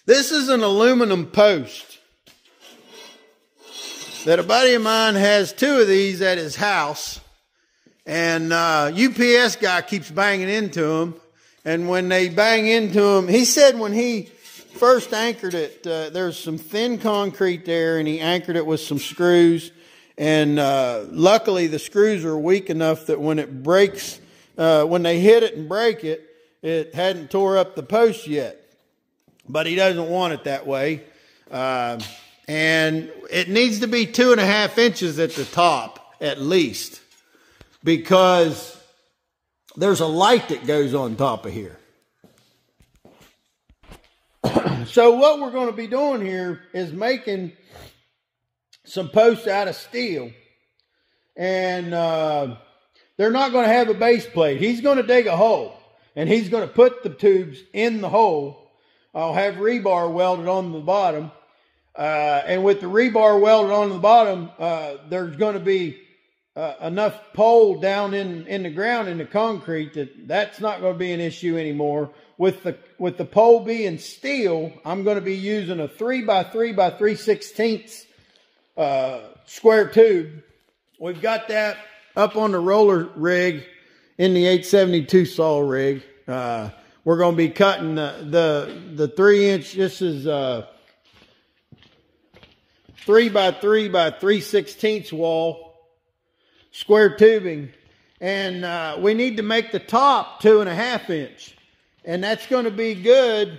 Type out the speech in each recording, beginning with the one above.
This is an aluminum post that a buddy of mine has 2 of these at his house, and UPS guy keeps banging into them. And when they bang into them, he said when he first anchored it, there's some thin concrete there, and he anchored it with some screws. And luckily, the screws are weak enough that when it breaks, when they hit it and break it, it hadn't tore up the post yet. But he doesn't want it that way. And it needs to be 2.5 inches at the top, at least, because there's a light that goes on top of here. So what we're going to be doing here is making some posts out of steel. And they're not going to have a base plate. He's going to dig a hole, and he's going to put the tubes in the hole. I'll have rebar welded on the bottom. And with the rebar welded on the bottom, there's going to be enough pole down in the ground, in the concrete, that's not going to be an issue anymore. With the pole being steel, I'm going to be using a 3x3 by 3/16 square tube. We've got that up on the roller rig in the 872 saw rig. We're going to be cutting the 3-inch. This is 3x3 by 3/16 wall square tubing, and we need to make the top 2.5 inch, and that's going to be good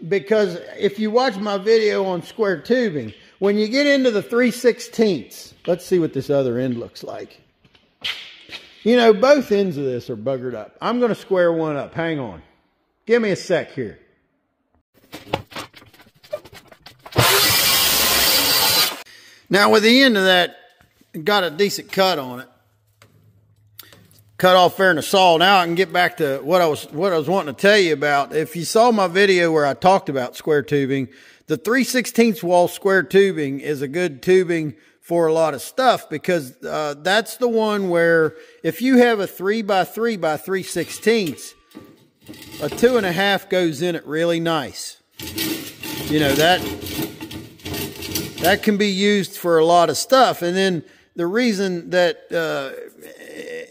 because if you watch my video on square tubing, when you get into the 3/16, let's see what this other end looks like. You know, both ends of this are buggered up. I'm going to square one up. Hang on. Give me a sec here. Now, with the end of that, got a decent cut on it. Cut off there in the saw. Now I can get back to what I was wanting to tell you about. If you saw my video where I talked about square tubing, the 3/16 wall square tubing is a good tubing for a lot of stuff, because that's the one where if you have a 3x3 by 3/16, a 2.5 goes in it really nice. You know, that can be used for a lot of stuff. And then the reason that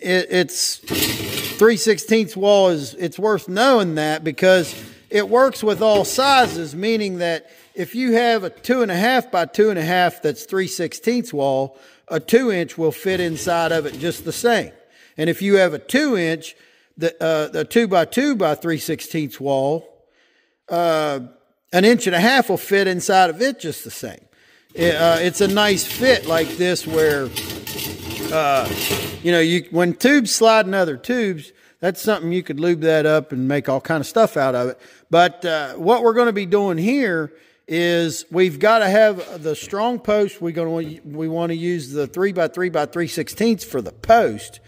it's 3/16 wall is, it's worth knowing that because it works with all sizes, meaning that if you have a 2.5 by 2.5 that's 3/16 wall, a 2-inch will fit inside of it just the same. And if you have a 2-inch, the 2x2 by 3/16 wall, 1.5 inches will fit inside of it just the same. It's a nice fit like this where, you know, when tubes slide in other tubes, that's something you could lube that up and make all kind of stuff out of it. But what we're going to be doing here is we've got to have the strong post. We want to use the 3x3 by 3/16 for the post,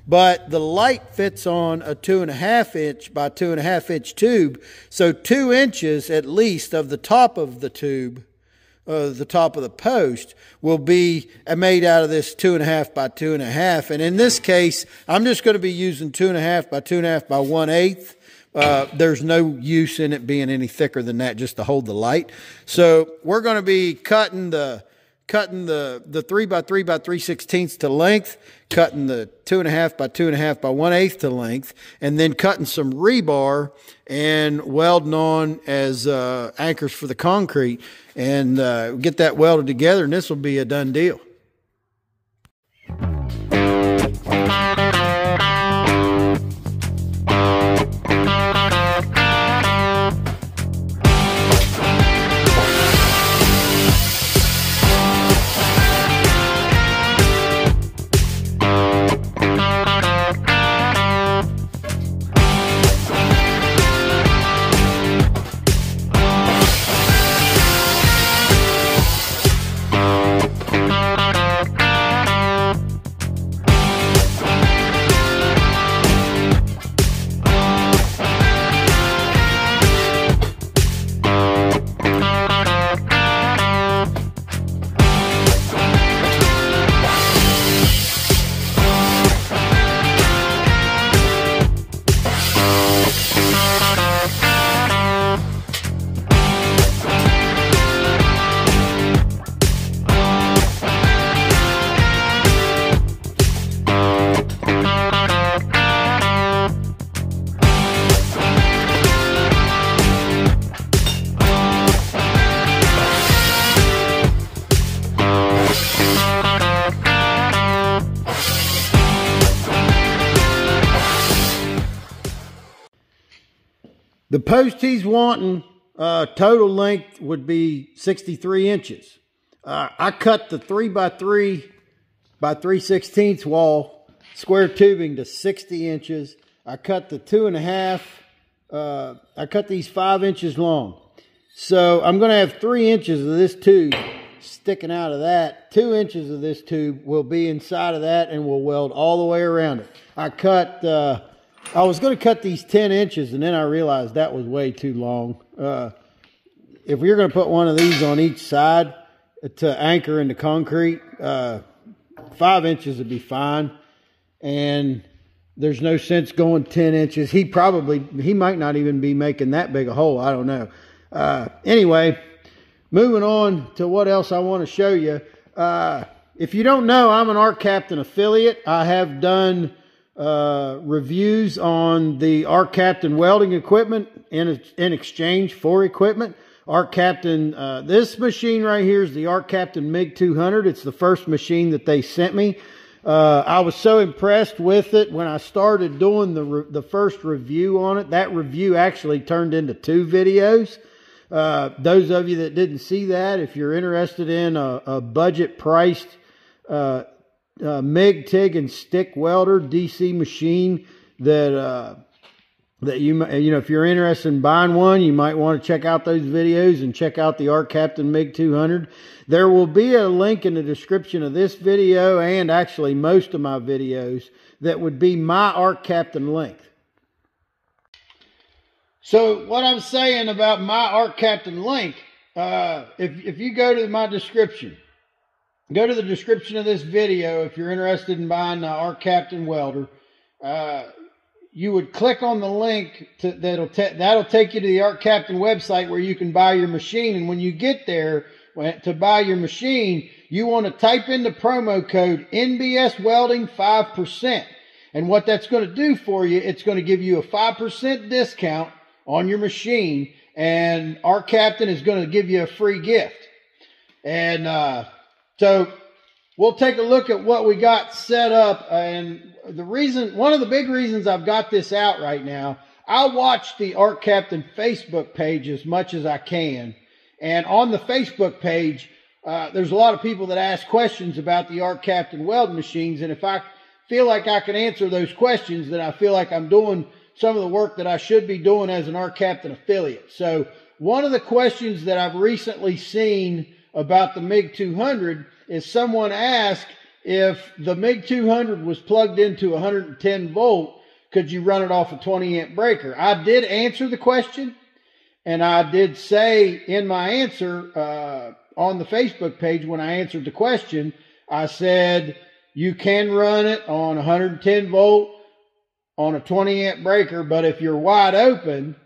but the light fits on a 2.5 inch by 2.5 inch tube. So 2 inches at least of the top of the tube, the top of the post, will be made out of this 2.5 by 2.5. And in this case, I'm just going to be using 2.5 by 2.5 by 1/8. There's no use in it being any thicker than that just to hold the light. So we're going to be cutting the 3x3 by 3/16 to length, cutting the 2.5 by 2.5 by 1/8 to length, and then cutting some rebar and welding on as anchors for the concrete, and get that welded together, and this will be a done deal. The post he's wanting, total length would be 63 inches. I cut the 3x3 by 3/16 wall square tubing to 60 inches. I cut the 2.5, I cut these 5 inches long. So I'm going to have 3 inches of this tube sticking out of that. 2 inches of this tube will be inside of that, and we'll weld all the way around it. I was going to cut these 10 inches, and then I realized that was way too long. If you're going to put one of these on each side to anchor into concrete, 5 inches would be fine. And there's no sense going 10 inches. He might not even be making that big a hole. I don't know. Anyway, moving on to what else I want to show you. If you don't know, I'm an ARCCAPTAIN affiliate. I have done reviews on the ARCCAPTAIN welding equipment in exchange for equipment. ARCCAPTAIN, this machine right here is the ARCCAPTAIN MIG 200. It's the first machine that they sent me. I was so impressed with it when I started doing the first review on it. That review actually turned into 2 videos. Those of you that didn't see that, if you're interested in a budget priced MIG, TIG, and stick welder DC machine that if you're interested in buying one, you might want to check out those videos and check out the ARCCAPTAIN MIG 200. There will be a link in the description of this video, and actually most of my videos, that would be my ARCCAPTAIN length. So what I'm saying about my ARCCAPTAIN link, if you go to my description, go to the description of this video if you're interested in buying the ARCCAPTAIN welder, you would click on the link that'll take you to the ARCCAPTAIN website where you can buy your machine. And when you get there to buy your machine, you want to type in the promo code NBS Welding 5%. And what that's going to do for you, it's going to give you a 5% discount on your machine, and ARCCAPTAIN is going to give you a free gift. And so we'll take a look at what we got set up. And one of the big reasons I've got this out right now, I watch the ARCCAPTAIN Facebook page as much as I can. And on the Facebook page, there's a lot of people that ask questions about the ARCCAPTAIN weld machines. And if I feel like I can answer those questions, then I feel like I'm doing some of the work that I should be doing as an ARCCAPTAIN affiliate. So one of the questions that I've recently seen about the MIG 200 is someone asked, if the MIG 200 was plugged into 110 volt, could you run it off a 20 amp breaker? I did answer the question, and I did say in my answer on the Facebook page when I answered the question, I said you can run it on 110 volt on a 20 amp breaker, but if you're wide open,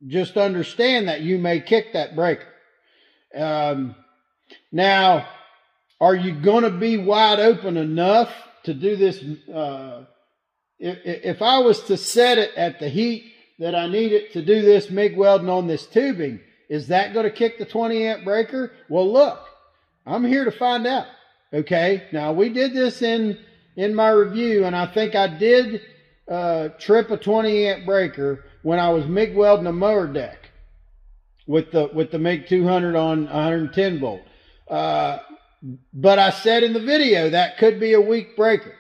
just understand that you may kick that breaker. Now, are you going to be wide open enough to do this? If I was to set it at the heat that I need it to do this MIG welding on this tubing, is that going to kick the 20 amp breaker? Well, look, I'm here to find out. Okay. Now, we did this in my review, and I think I did trip a 20 amp breaker when I was MIG welding a mower deck with the MIG 200 on 110 volt. But I said in the video that could be a weak breaker,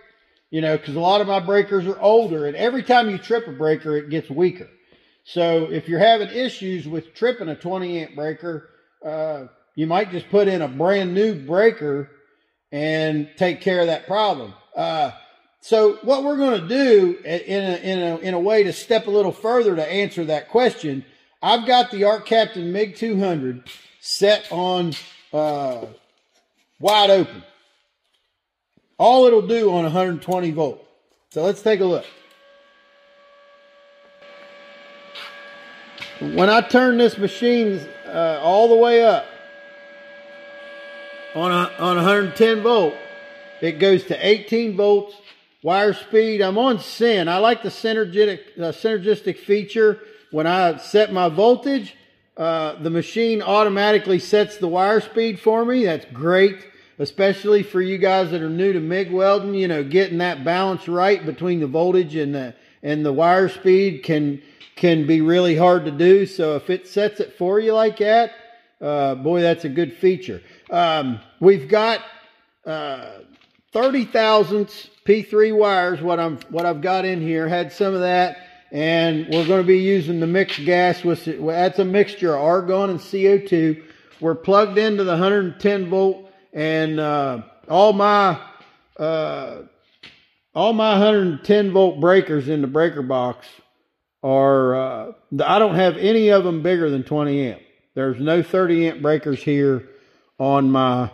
because a lot of my breakers are older, and every time you trip a breaker, it gets weaker. So if you're having issues with tripping a 20 amp breaker, you might just put in a brand new breaker and take care of that problem. So what we're going to do in a way to step a little further to answer that question, I've got the ARCCAPTAIN MIG 200 set on wide open. All it'll do on 120 volt. So let's take a look. When I turn this machine all the way up on 110 volt, it goes to 18 volts. Wire speed, I'm on Syn. I like the synergistic feature. When I set my voltage, the machine automatically sets the wire speed for me. That's great, especially for you guys that are new to MIG welding, getting that balance right between the voltage and and the wire speed can be really hard to do. So if it sets it for you like that, boy, that's a good feature. We've got 30 thousandths P3 wires, what I've got in here. Had some of that, and we're going to be using the mixed gas with it. That's a mixture of argon and CO2. We're plugged into the 110 volt, and all my 110 volt breakers in the breaker box are, I don't have any of them bigger than 20 amp. There's no 30 amp breakers here on my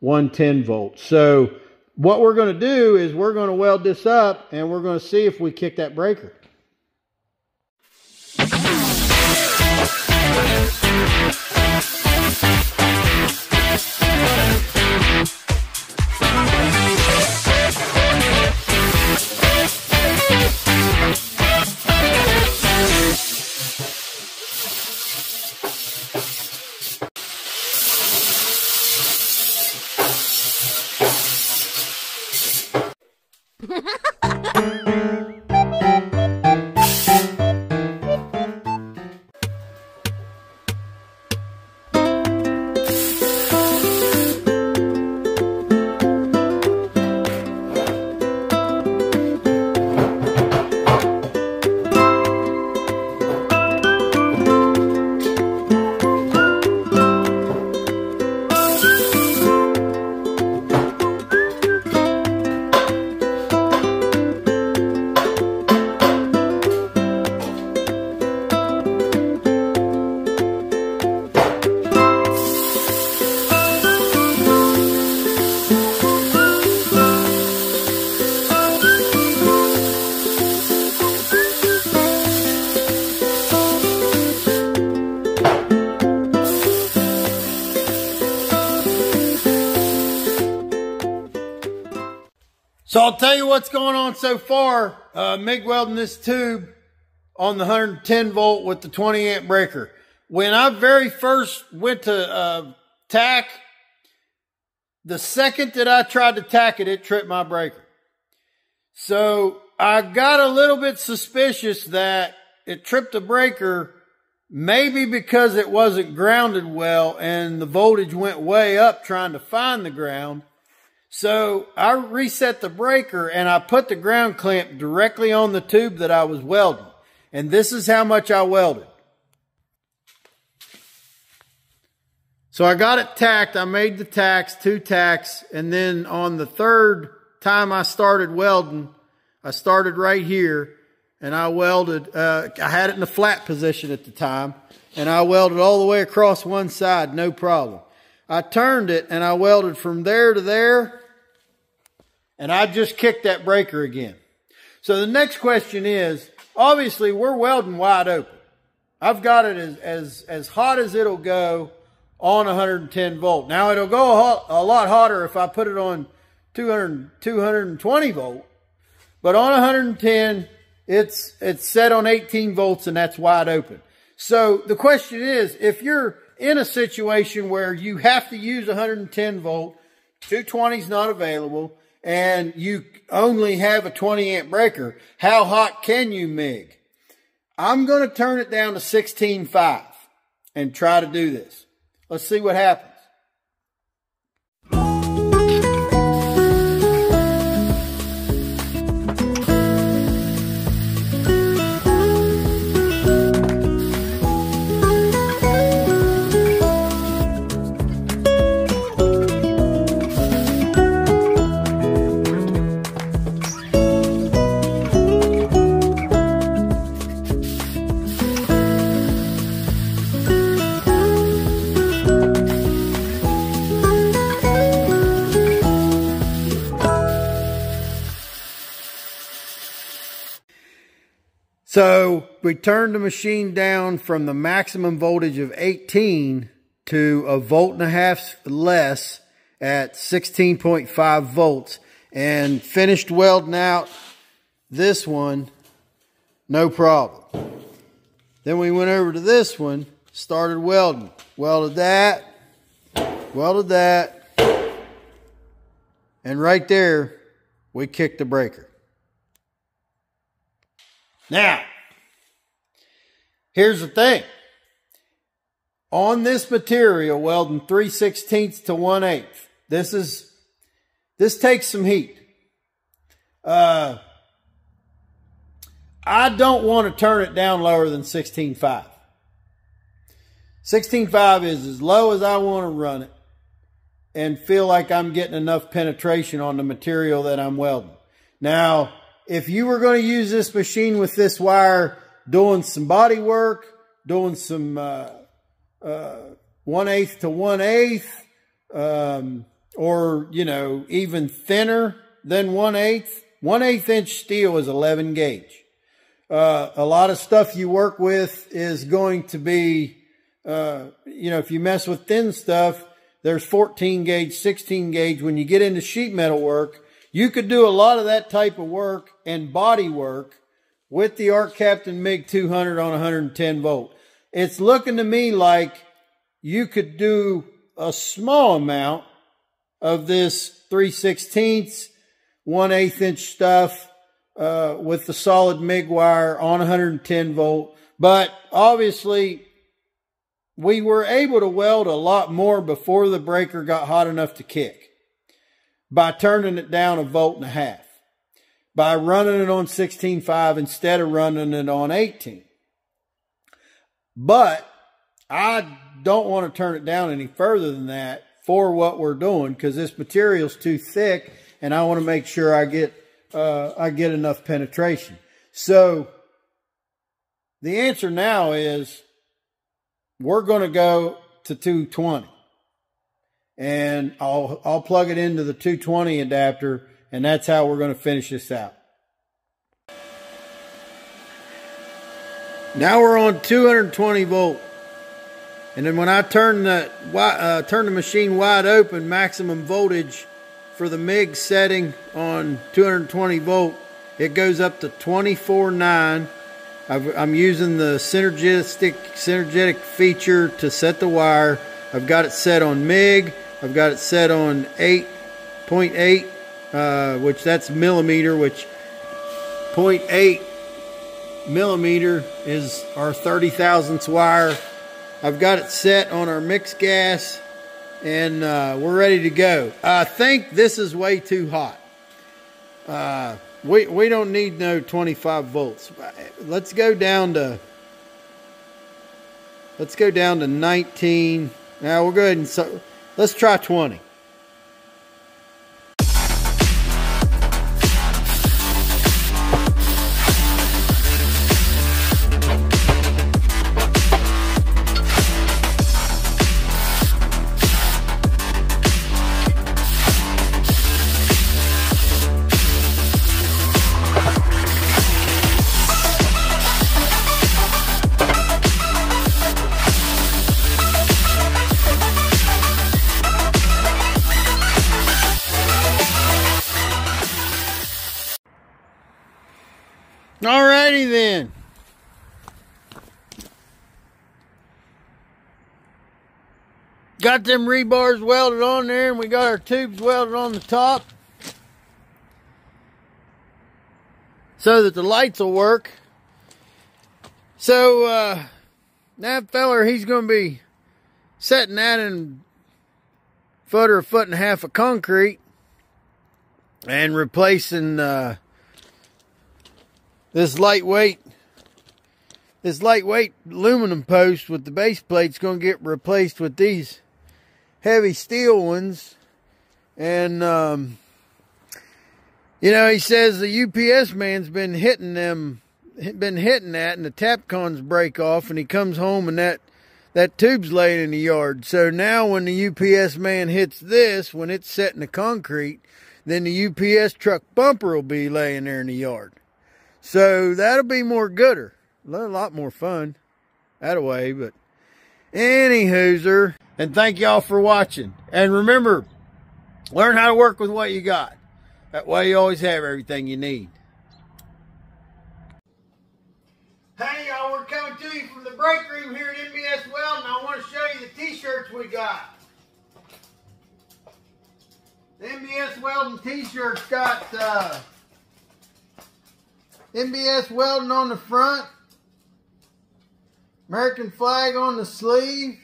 110 volts. So what we're going to do is we're going to weld this up, and we're going to see if we kick that breaker. So I'll tell you what's going on so far. MIG welding this tube on the 110 volt with the 20 amp breaker. When I very first went to tack, the second that I tried to tack it, it tripped my breaker. So I got a little bit suspicious that it tripped the breaker, maybe because it wasn't grounded well and the voltage went way up trying to find the ground. So I reset the breaker, and I put the ground clamp directly on the tube that I was welding. And this is how much I welded. So I got it tacked. I made the tacks, 2 tacks. And then on the third time I started welding, I started right here, and I welded. I had it in the flat position at the time, and I welded all the way across one side, no problem. I turned it, and I welded from there to there, and I just kicked that breaker again. So the next question is, obviously we're welding wide open. I've got it as hot as it'll go on 110 volt. Now it'll go a lot hotter if I put it on 220 volt, but on 110, it's set on 18 volts, and that's wide open. So the question is, if you're in a situation where you have to use 110 volt, 220 is not available, and you only have a 20 amp breaker, how hot can you MIG? I'm going to turn it down to 16.5 and try to do this. Let's see what happens. So we turned the machine down from the maximum voltage of 18 to 1.5 volts less at 16.5 volts and finished welding out this one, no problem. Then we went over to this one, started welding. Welded that, and right there we kicked the breaker. Now, here's the thing. On this material, welding 3/16 to 1/8, this takes some heat. I don't want to turn it down lower than 16.5. 16.5 is as low as I want to run it and feel like I'm getting enough penetration on the material that I'm welding. Now, if you were going to use this machine with this wire doing some body work, doing some 1/8 to 1/8, or, you know, even thinner than 1/8. 1/8 inch steel is 11 gauge. A lot of stuff you work with is going to be, you know, if you mess with thin stuff, there's 14 gauge, 16 gauge. When you get into sheet metal work, you could do a lot of that type of work and body work with the ARCCAPTAIN MIG 200 on 110 volt. It's looking to me like you could do a small amount of this 3/16, 1/8 inch stuff with the solid MIG wire on 110 volt. But obviously, we were able to weld a lot more before the breaker got hot enough to kick by turning it down 1.5 volts, by running it on 16.5 instead of running it on 18. But I don't want to turn it down any further than that for what we're doing, because this material's too thick and I want to make sure I get enough penetration. So the answer now is we're going to go to 220, and I'll plug it into the 220 adapter, and that's how we're going to finish this out. Now we're on 220 volt, and then when I turn the machine wide open, maximum voltage for the MIG setting on 220 volt, it goes up to 24.9. I'm using the synergetic feature to set the wire. I've got it set on MIG. I've got it set on 8.8, which that's millimeter, which 0.8 millimeter is our 30 thousandths wire. I've got it set on our mixed gas, and we're ready to go. I think this is way too hot. We don't need no 25 volts. Let's go down to 19. Now we'll go ahead and let's try 20. Alrighty then. Got them rebars welded on there, and we got our tubes welded on the top so that the lights will work. So that feller, he's going to be setting that in a foot or 1.5 feet of concrete and replacing this lightweight aluminum post with the base plate's going to get replaced with these heavy steel ones. And you know, he says the UPS man's been hitting that, and the tap cons break off, and he comes home and that tube's laying in the yard. So now when the UPS man hits this, when it's set in the concrete, then the UPS truck bumper will be laying there in the yard. So that'll be more gooder. A lot more fun that way. But anywhooser, and thank y'all for watching. And remember, learn how to work with what you got. That way you always have everything you need. Hey y'all, we're coming to you from the break room here at MBS Weld, and I want to show you the t-shirts we got. The MBS Welding t-shirts got NBS welding on the front. American flag on the sleeve.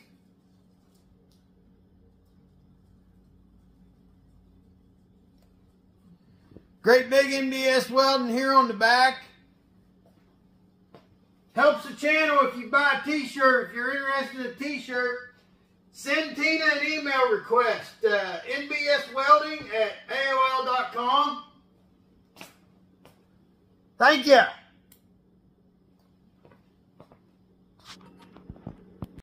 Great big NBS welding here on the back. Helps the channel if you buy a t-shirt. If you're interested in a t-shirt, send Tina an email request. nbswelding@aol.com. Thank you.